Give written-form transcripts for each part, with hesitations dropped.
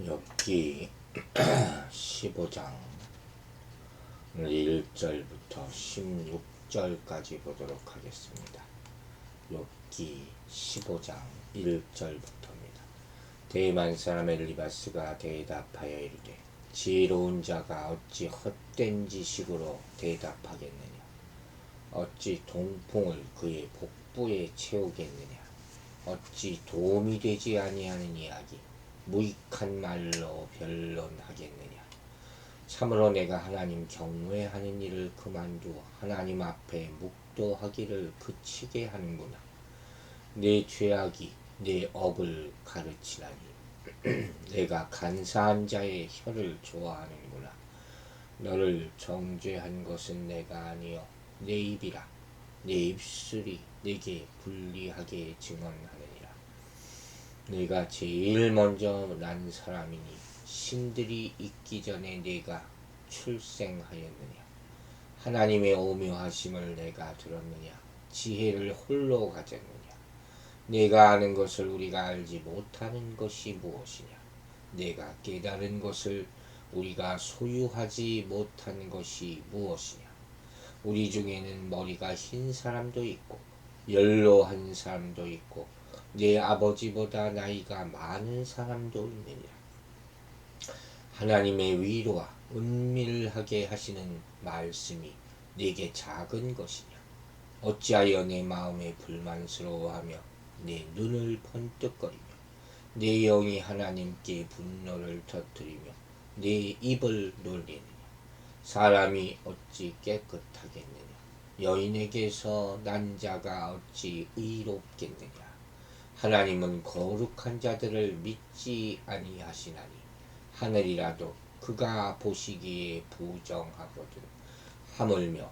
욥기 15장 1절부터 16절까지 보도록 하겠습니다. 욥기 15장 1절부터입니다. 대만 사람 엘리바스가 대답하여 이르되 지혜로운 자가 어찌 헛된 지식으로 대답하겠느냐. 어찌 동풍을 그의 복부에 채우겠느냐. 어찌 도움이 되지 아니하는 이야기 무익한 말로 변론하겠느냐. 참으로 내가 하나님 경외하는 일을 그만두어 하나님 앞에 묵도하기를 그치게 하는구나. 내 죄악이 내 업을 가르치나니 내가 간사한 자의 혀를 좋아하는구나. 너를 정죄한 것은 내가 아니요 내 입이라. 내 입술이 내게 불리하게 증언하느니라. 내가 제일 먼저 난 사람이니 신들이 있기 전에 내가 출생하였느냐. 하나님의 오묘하심을 내가 들었느냐. 지혜를 홀로 가졌느냐. 내가 아는 것을 우리가 알지 못하는 것이 무엇이냐. 내가 깨달은 것을 우리가 소유하지 못한 것이 무엇이냐. 우리 중에는 머리가 흰 사람도 있고 연로한 사람도 있고 내 아버지보다 나이가 많은 사람도 있느니라. 하나님의 위로와 은밀하게 하시는 말씀이 내게 작은 것이냐. 어찌하여 내 마음에 불만스러워하며 내 눈을 번뜩거리며 내 영이 하나님께 분노를 터뜨리며 내 입을 놀리느냐. 사람이 어찌 깨끗하겠느냐. 여인에게서 난 자가 어찌 의롭겠느냐. 하나님은 거룩한 자들을 믿지 아니하시나니 하늘이라도 그가 보시기에 부정하거든. 하물며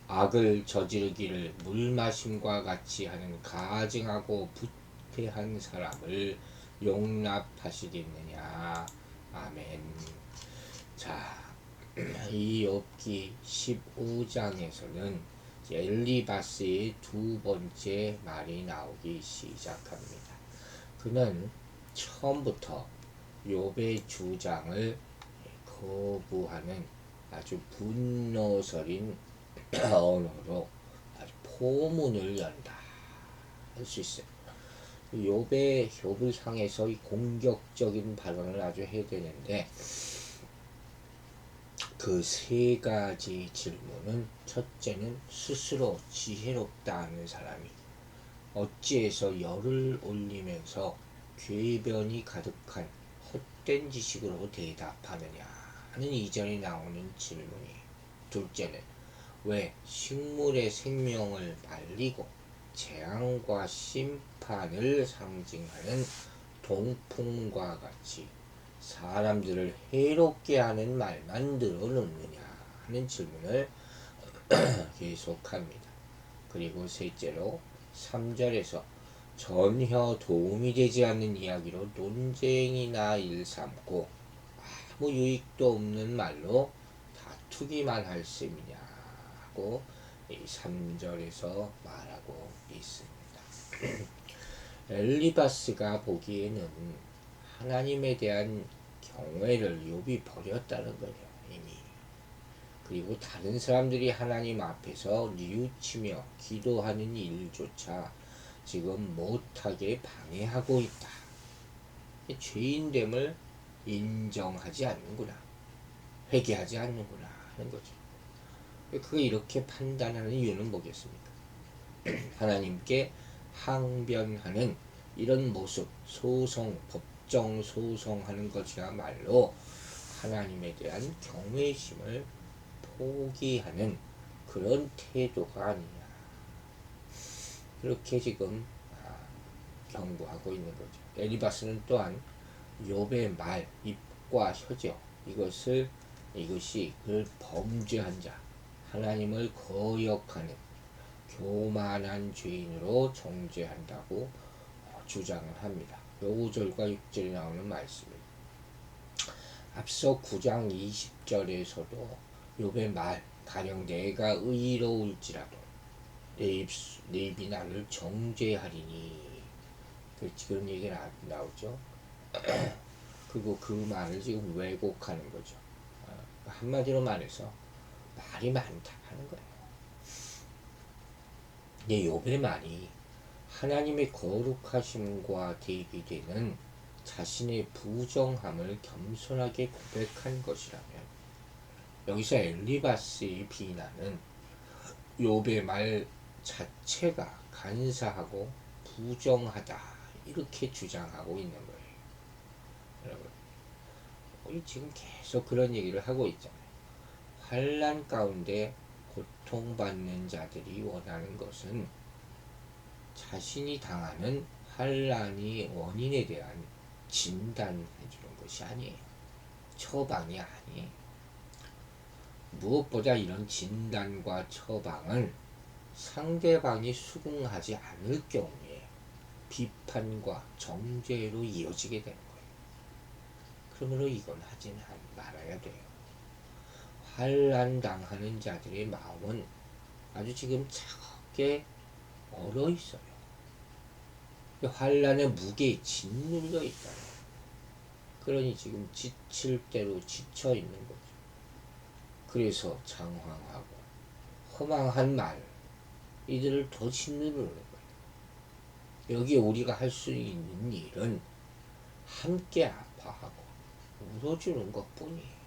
악을 저지르기를 물마심과 같이 하는 가증하고 부패한 사람을 용납하시겠느냐. 아멘. 자, 이 욥기 15장에서는 엘리바스의 두 번째 말이 나오기 시작합니다. 그는 처음부터 욥의 주장을 거부하는 아주 분노서린 언어로 아주 포문을 연다 할 수 있어요. 욥을 향해서 이 공격적인 발언을 아주 해야 되는데 그 세 가지 질문은, 첫째는 스스로 지혜롭다 하는 사람이 어찌해서 열을 올리면서 궤변이 가득한 헛된 지식으로 대답하느냐 하는 이전에 나오는 질문이에요. 둘째는 왜 식물의 생명을 말리고 재앙과 심판을 상징하는 동풍과 같이 사람들을 해롭게 하는 말만 늘어놓느냐 하는 질문을 계속합니다. 그리고 셋째로 3절에서 전혀 도움이 되지 않는 이야기로 논쟁이나 일삼고 아무 유익도 없는 말로 다투기만 할 셈이냐 하고 3절에서 말하고 있습니다. 엘리바스가 보기에는 하나님에 대한 경외를 욥이 버렸다는 거예요, 이미. 그리고 다른 사람들이 하나님 앞에서 뉘우치며 기도하는 일조차 지금 못하게 방해하고 있다. 죄인됨을 인정하지 않는구나. 회개하지 않는구나 하는 거죠. 그가 이렇게 판단하는 이유는 뭐겠습니까? 하나님께 항변하는 이런 모습, 소송, 법정 소송하는 것이야말로 하나님에 대한 경외심을 포기하는 그런 태도가 아니냐. 그렇게 지금 경고하고 있는 거죠. 엘리바스는 또한 욥의 말, 입과 혀죠. 이것이 그를 범죄한 자, 하나님을 거역하는 교만한 죄인으로 정죄한다고 주장을 합니다. 5절과 6절에 나오는 말씀입니다. 앞서 9장 20절에서도 욥의 말, 가령 내가 의로울지라도 내 입이 나를 정죄하리니, 그런 얘기가 나오죠. 그리고 그 말을 지금 왜곡하는 거죠. 한마디로 말해서 말이 많다 하는 거예요. 근데 욥의 말이 하나님의 거룩하심과 대비되는 자신의 부정함을 겸손하게 고백한 것이라면, 여기서 엘리바스의 비난은 욥의 말 자체가 간사하고 부정하다 이렇게 주장하고 있는 거예요. 여러분, 우리 지금 계속 그런 얘기를 하고 있잖아요. 환난 가운데 고통받는 자들이 원하는 것은 자신이 당하는 환난의 원인에 대한 진단해 주는 것이 아니에요. 처방이 아니에요. 무엇보다 이런 진단과 처방은 상대방이 수긍하지 않을 경우에 비판과 정죄로 이어지게 되는 거예요. 그러므로 이건 하지는 말아야 돼요. 환난 당하는 자들의 마음은 아주 지금 차갑게 얼어 있어요. 환난의 무게에 짓눌려 있잖아요. 그러니 지금 지칠 대로 지쳐 있는 거죠. 그래서 장황하고 허망한 말, 이들을 더 짓누르는 거예요. 여기 우리가 할 수 있는 일은 함께 아파하고 울어주는 것 뿐이에요.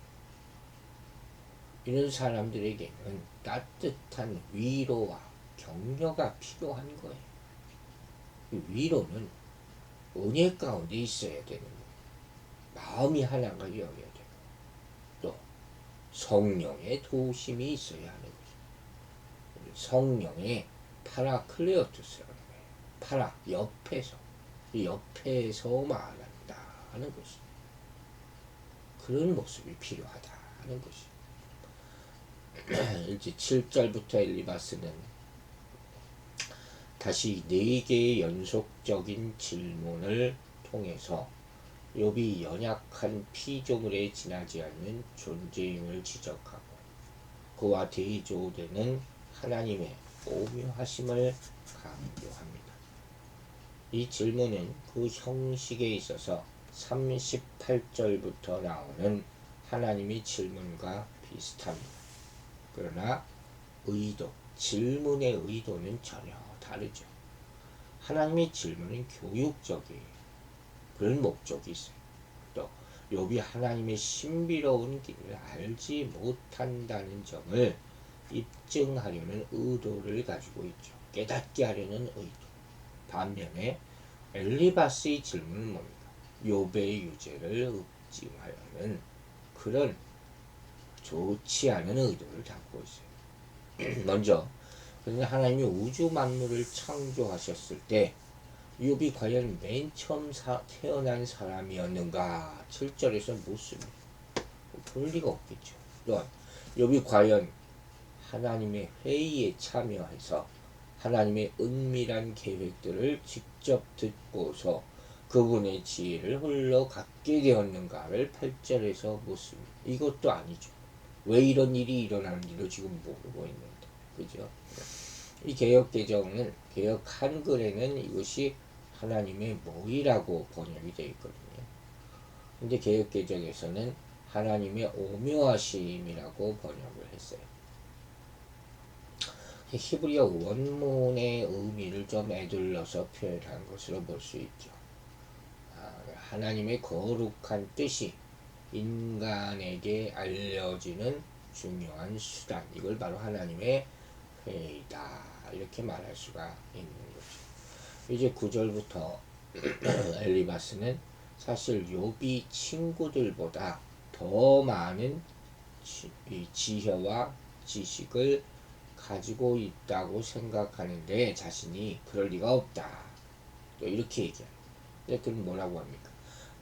이런 사람들에게는 따뜻한 위로와 격려가 필요한 거예요. 위로는 은혜 가운데 있어야 되는 거예요. 마음이 하나가 되어야 되고, 또 성령의 도우심이 있어야 하는 거죠. 성령의 파라클레오토스라는 거예요. 파라, 옆에서 말한다 하는 것이, 그런 모습이 필요하다는 것이. 이제 7절부터 엘리바스는 다시 4개의 연속적인 질문을 통해서 욥이 연약한 피조물에 지나지 않는 존재임을 지적하고 그와 대조되는 하나님의 오묘하심을 강조합니다. 이 질문은 그 형식에 있어서 38절부터 나오는 하나님의 질문과 비슷합니다. 그러나 질문의 의도는 전혀 다르죠. 하나님의 질문은 교육적이에요. 그런 목적이 있어요. 또 욥이 하나님의 신비로운 길을 알지 못한다는 점을 입증하려는 의도를 가지고 있죠. 깨닫게 하려는 의도. 반면에 엘리바스의 질문은 뭡니까? 욥의 유죄를 입증하려는 그런 좋지 않은 의도를 담고 있어요. 먼저 하나님이 우주 만물을 창조하셨을 때 욥이 과연 맨 처음 태어난 사람이었는가? 7절에서 묻습니다. 그럴 리가 없겠죠. 또한 욥이 과연 하나님의 회의에 참여해서 하나님의 은밀한 계획들을 직접 듣고서 그분의 지혜를 홀로 갖게 되었는가를 8절에서 묻습니다. 이것도 아니죠. 왜 이런 일이 일어나는지도 지금 모르고 있는데, 그죠? 이 개혁개정은, 개혁 한글에는 이것이 하나님의 모이라고 번역이 되어 있거든요. 근데 개혁개정에서는 하나님의 오묘하심이라고 번역을 했어요. 히브리어 원문의 의미를 좀 에둘러서 표현한 것으로 볼 수 있죠. 하나님의 거룩한 뜻이 인간에게 알려지는 중요한 수단, 이걸 바로 하나님의 회의다, 이렇게 말할 수가 있는 거죠. 이제 9절부터 엘리바스는 사실 욥이 친구들보다 더 많은 지혜와 지식을 가지고 있다고 생각하는데 자신이 그럴 리가 없다, 또 이렇게 얘기합니다. 그럼 뭐라고 합니까?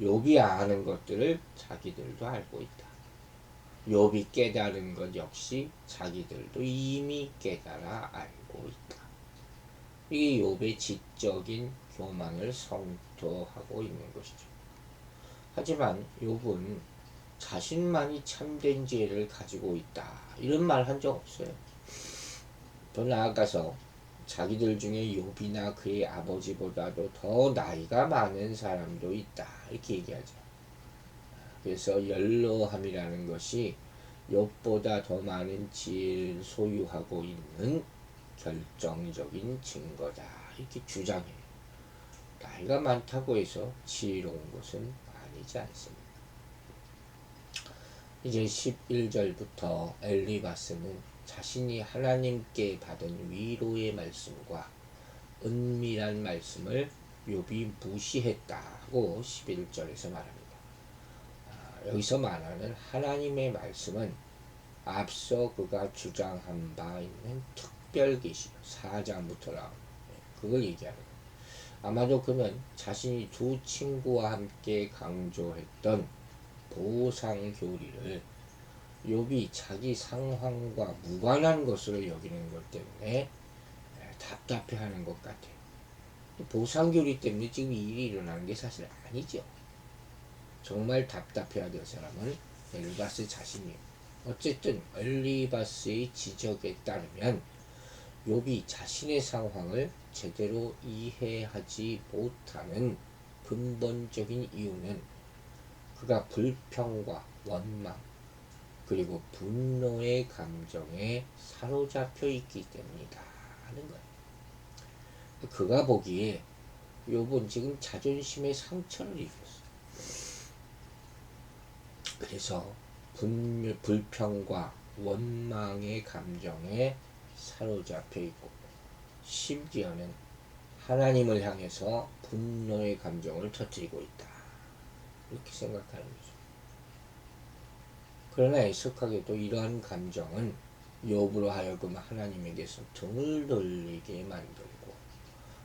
욥이 아는 것들을 자기들도 알고 있다. 욥이 깨달은 것 역시 자기들도 이미 깨달아 알고 있다. 이게 욥의 지적인 교만을 성토하고 있는 것이죠. 하지만 욥은 자신만이 참된 지혜를 가지고 있다, 이런 말 한 적 없어요. 더 나아가서 자기들 중에 욥이나 그의 아버지보다도 더 나이가 많은 사람도 있다, 이렇게 얘기하죠. 그래서 연로함이라는 것이 욥보다 더 많은 지혜를 소유하고 있는 결정적인 증거다. 이렇게 주장해요. 나이가 많다고 해서 지혜로운 것은 아니지 않습니다. 이제 11절부터 엘리바스는 자신이 하나님께 받은 위로의 말씀과 은밀한 말씀을 욥이 무시했다고 11절에서 말합니다. 여기서 말하는 하나님의 말씀은 앞서 그가 주장한 바 있는 특별 계시 4장부터 나오는 그걸 얘기하는 거예요. 아마도 그는 자신이 두 친구와 함께 강조했던 보상 교리를 욥이 자기 상황과 무관한 것으로 여기는 것 때문에 답답해하는 것 같아요. 보상 교리 때문에 지금 이 일이 일어나는 게 사실 아니죠. 정말 답답해야 될 사람은 엘리바스 자신이에요. 어쨌든 엘리바스의 지적에 따르면 욥이 자신의 상황을 제대로 이해하지 못하는 근본적인 이유는 그가 불평과 원망 그리고 분노의 감정에 사로잡혀 있기 때문이다 하는 거예요. 그가 보기에 욥은 지금 자존심의 상처를 입었어. 그래서 불평과 원망의 감정에 사로잡혀 있고 심지어는 하나님을 향해서 분노의 감정을 터뜨리고 있다. 이렇게 생각하는 거죠. 그러나 애석하게도 이러한 감정은 욥으로 하여금 하나님에게서 등을 돌리게 만들고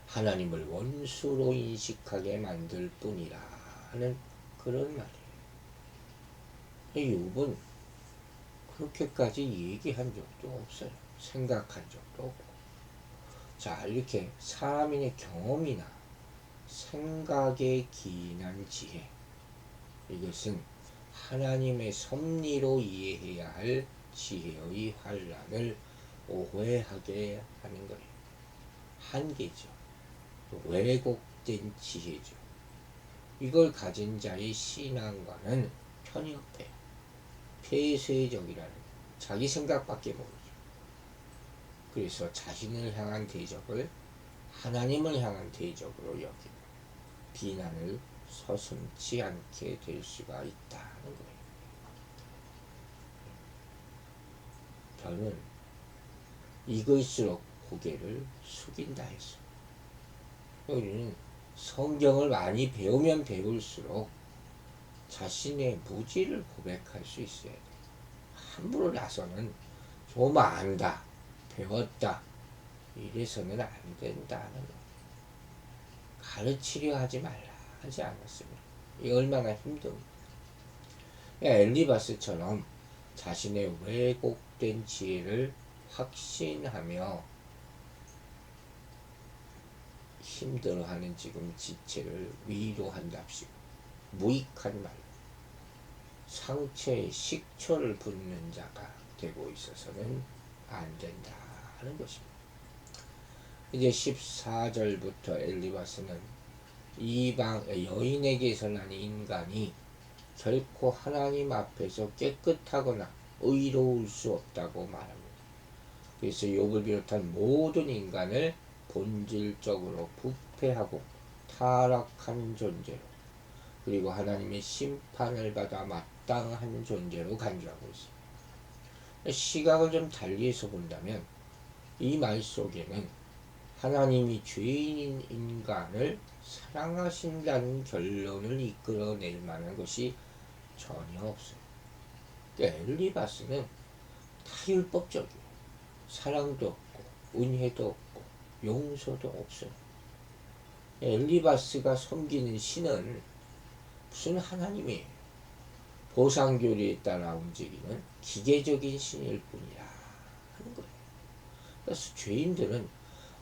하나님을 원수로 인식하게 만들 뿐이라 하는 그런 말이에요. 욥은 그렇게까지 얘기한 적도 없어요. 생각한 적도 없고. 자, 이렇게 사람인의 경험이나 생각에 기인한 지혜, 이것은 하나님의 섭리로 이해해야 할 지혜의 환란을 오해하게 하는 거예요. 한계죠. 왜곡된 지혜죠. 이걸 가진 자의 신앙과는 편협해요. 폐쇄적이라는 자기 생각밖에 모르죠. 그래서 자신을 향한 대적을 하나님을 향한 대적으로 여기고 비난을 서슴지 않게 될 수가 있다는 거예요. 저는 이것일수록 고개를 숙인다 했어요. 우리는 성경을 많이 배우면 배울수록 자신의 무지를 고백할 수 있어야 돼요. 함부로 나서는 좀 안다, 배웠다 이래서는 안 된다는 거예요. 가르치려 하지 말라 하지 않았습니다. 이 얼마나 힘듭니까? 엘리바스처럼 자신의 왜곡된 지혜를 확신하며 힘들어하는 지금 지체를 위로한답시고 무익한 말로 상처에 식초를 붓는 자가 되고 있어서는 안 된다 하는 것입니다. 이제 14절부터 엘리바스는 이방 여인에게서 난 인간이 결코 하나님 앞에서 깨끗하거나 의로울 수 없다고 말합니다. 그래서 욥을 비롯한 모든 인간을 본질적으로 부패하고 타락한 존재로 그리고 하나님의 심판을 받아 마땅한 존재로 간주하고 있습니다. 시각을 좀 달리해서 본다면 이 말 속에는 하나님이 죄인인 인간을 사랑하신다는 결론을 이끌어낼 만한 것이 전혀 없어요. 엘리바스는 타율법적이에요. 사랑도 없고 은혜도 없고 용서도 없어요. 엘리바스가 섬기는 신은 무슨 하나님이에요. 보상교리에 따라 움직이는 기계적인 신일 뿐이라 하는 거예요. 그래서 죄인들은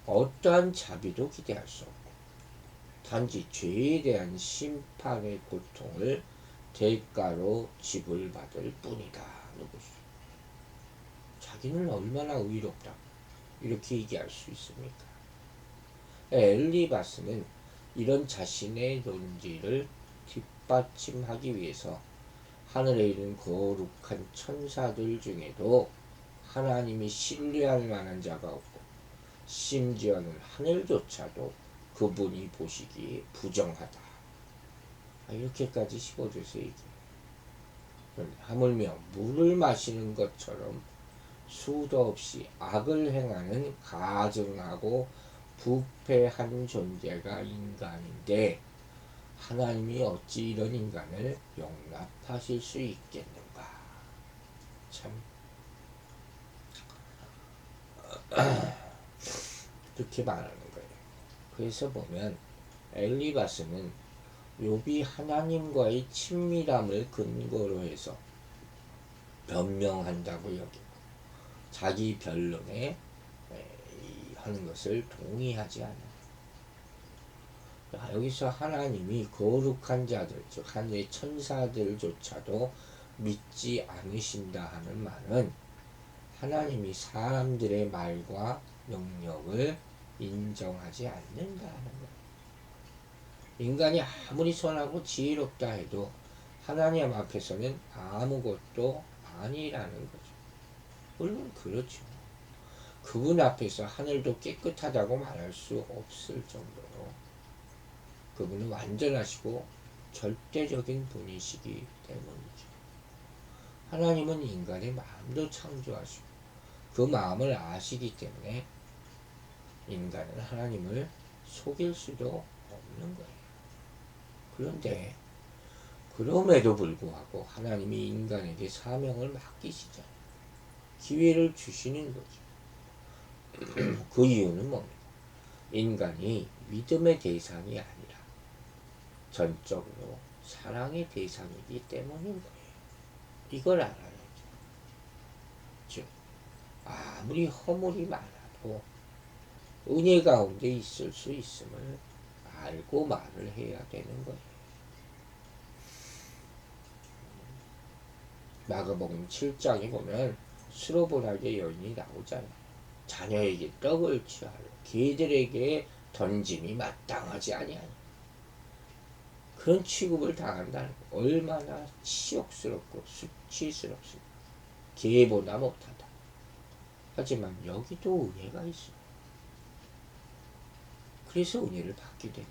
어떠한 자비도 기대할 수 없고 단지 죄에 대한 심판의 고통을 대가로 지불받을 뿐이다 하는 것이죠. 자기는 얼마나 의롭다 이렇게 얘기할 수 있습니까? 엘리바스는 이런 자신의 논지를 뒷받침하기 위해서 하늘에 있는 거룩한 천사들 중에도 하나님이 신뢰할 만한 자가 없고 심지어는 하늘조차도 그분이 보시기에 부정하다. 이렇게까지 15절에서 얘기해요. 하물며 물을 마시는 것처럼 수도 없이 악을 행하는 가증하고 부패한 존재가 인간인데 하나님이 어찌 이런 인간을 용납하실 수 있겠는가. 참 그렇게 말하는 거예요. 그래서 보면 엘리바스는 욥이 하나님과의 친밀함을 근거로 해서 변명한다고 여기고 자기 변론에 하는 것을 동의하지 않아요. 여기서 하나님이 거룩한 자들, 즉 하늘의 천사들조차도 믿지 않으신다 하는 말은 하나님이 사람들의 말과 능력을 인정하지 않는다 하는 거예요. 인간이 아무리 선하고 지혜롭다 해도 하나님 앞에서는 아무것도 아니라는 거죠. 물론 그렇죠. 그분 앞에서 하늘도 깨끗하다고 말할 수 없을 정도로 그분은 완전하시고 절대적인 분이시기 때문이죠. 하나님은 인간의 마음도 창조하시고 그 마음을 아시기 때문에 인간은 하나님을 속일 수도 없는 거예요. 그런데 그럼에도 불구하고 하나님이 인간에게 사명을 맡기시잖아요. 기회를 주시는 거죠. 그 이유는 뭡니까? 인간이 믿음의 대상이 아니라 전적으로 사랑의 대상이기 때문인 거예요. 이걸 알아야죠. 즉 아무리 허물이 많아도 은혜 가운데 있을 수 있음을 알고 말을 해야 되는 거예요. 마가복음 7장에 보면 스로보나게 여인이 나오잖아요. 자녀에게 떡을 취하러 개들에게 던짐이 마땅하지 아니하니 그런 취급을 당한다는 거 얼마나 치욕스럽고 수치스럽습니까. 개보다 못하다. 하지만 여기도 은혜가 있어요. 그래서 은혜를 받게 되는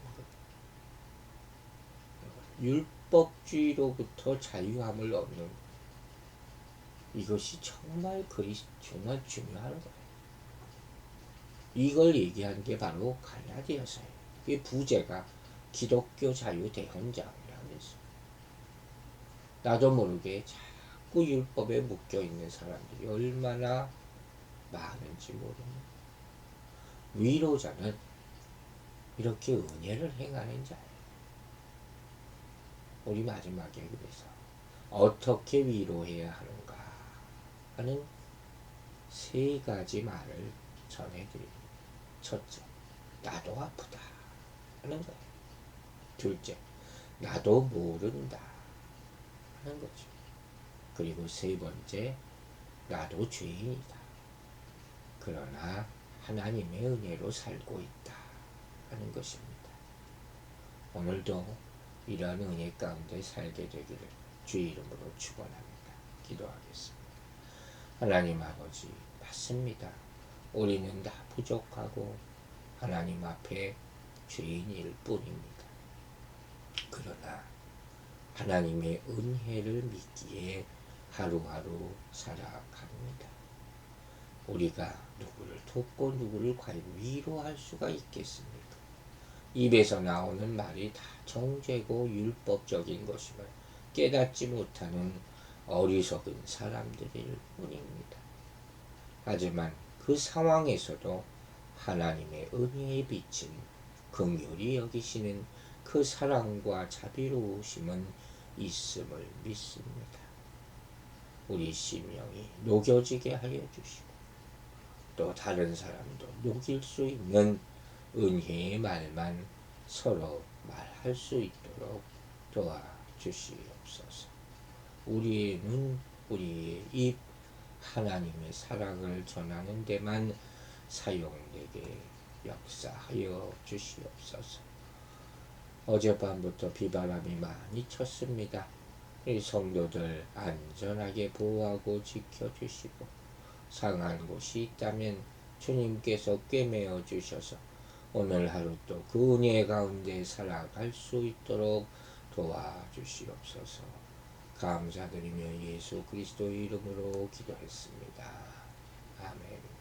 거예요. 율법주의로부터 자유함을 얻는 거예요. 이것이 정말 정말 중요한 거예요. 이걸 얘기한 게 바로 갈라디아서예요. 이 부제가 기독교 자유대헌장이라고 했어요. 나도 모르게 자꾸 율법에 묶여있는 사람들이 얼마나 많은지 모릅니다. 위로자는 이렇게 은혜를 행하는 자예요. 우리 마지막에 그래서 어떻게 위로해야 하는가 하는 세 가지 말을 전해드립니다. 첫째, 나도 아프다 하는 거예요. 둘째, 나도 모른다 하는 거죠. 그리고 세 번째, 나도 죄인이다. 그러나 하나님의 은혜로 살고 있다 하는 것입니다. 오늘도 이러한 은혜 가운데 살게 되기를 주의 이름으로 축원합니다. 기도하겠습니다. 하나님 아버지, 맞습니다. 우리는 다 부족하고 하나님 앞에 죄인일 뿐입니다. 그러나 하나님의 은혜를 믿기에 하루하루 살아갑니다. 우리가 누구를 돕고 누구를 과연 위로할 수가 있겠습니까? 입에서 나오는 말이 다 정죄고 율법적인 것임을 깨닫지 못하는 어리석은 사람들일 뿐입니다. 하지만 그 상황에서도 하나님의 은혜에 비친 긍휼히 여기시는 그 사랑과 자비로우심은 있음을 믿습니다. 우리 심령이 녹여지게 하여 주시고 또 다른 사람도 녹일 수 있는 은혜의 말만 서로 말할 수 있도록 도와주시옵소서. 우리의 눈, 우리의 입, 하나님의 사랑을 전하는 데만 사용되게 역사하여 주시옵소서. 어젯밤부터 비바람이 많이 쳤습니다. 이 성도들 안전하게 보호하고 지켜주시고 상한 곳이 있다면 주님께서 꿰매어 주셔서 오늘 하루 또 그 은혜 가운데 살아갈 수 있도록 도와주시옵소서. 감사드리며 예수 그리스도의 이름으로 기도했습니다. 아멘.